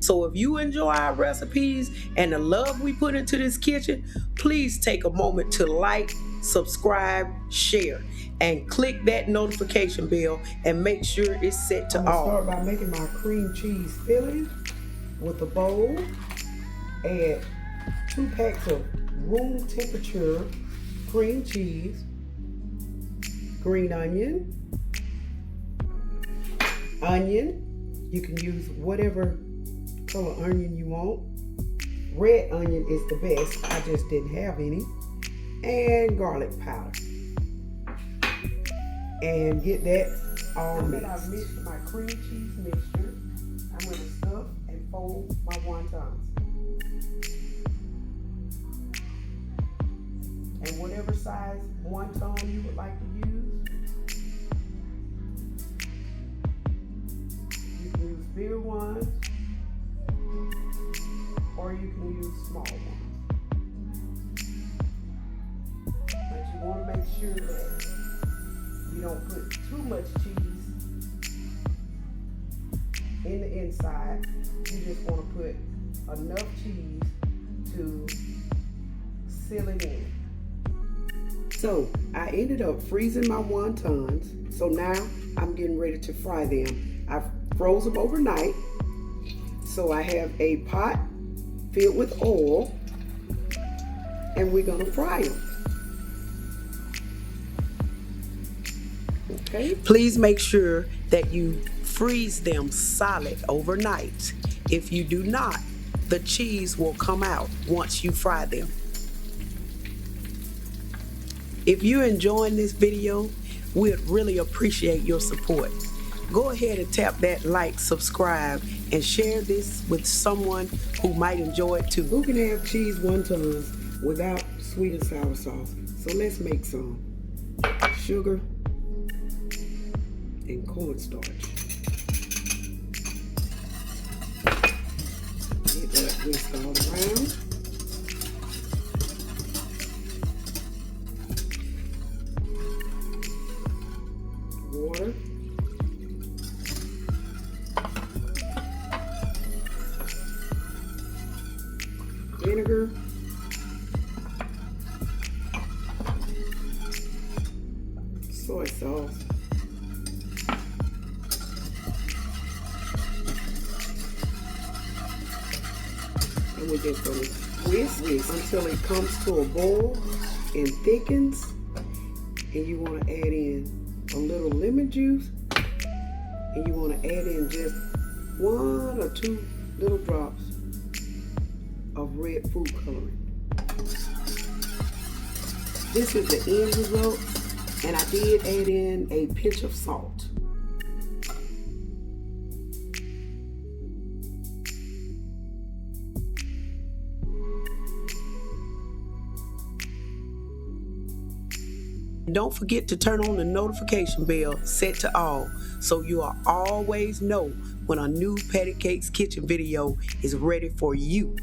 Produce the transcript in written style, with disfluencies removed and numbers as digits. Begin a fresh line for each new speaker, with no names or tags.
So if you enjoy our recipes and the love we put into this kitchen, please take a moment to like, subscribe, share, and click that notification bell and make sure it's set to all.
I'm gonna start by making my cream cheese filling with a bowl. Add 2 packs of room temperature cream cheese, green onion. You can use whatever color onion you want. Red onion is the best. I just didn't have any. And garlic powder. And get that all mixed. I've mixed my cream cheese mixture. I'm going to stuff and fold my wontons. And whatever size wonton you would like to use, you can use bigger ones or you can use small ones. But you want to make sure that you don't put too much cheese in the inside. You just want to put enough cheese to seal it in. So I ended up freezing my wontons. So now I'm getting ready to fry them. I froze them overnight. So I have a pot filled with oil and we're gonna fry them. Okay. Please make sure that you freeze them solid overnight. If you do not, the cheese will come out once you fry them. If you're enjoying this video, we'd really appreciate your support. Go ahead and tap that like, subscribe, and share this with someone who might enjoy it too. Who can have cheese wontons without sweet and sour sauce? So let's make some. Sugar and cornstarch. Get that whisked all around. Water. Vinegar. Soy sauce. And we're just going to whisk until it comes to a boil and thickens. And you want to add in a little lemon juice, and you want to add in just 1 or 2 little drops of red food coloring. This is the end result, and I did add in a pinch of salt. Don't forget to turn on the notification bell set to all so you'll always know when a new PattyKakes Kitchen video is ready for you.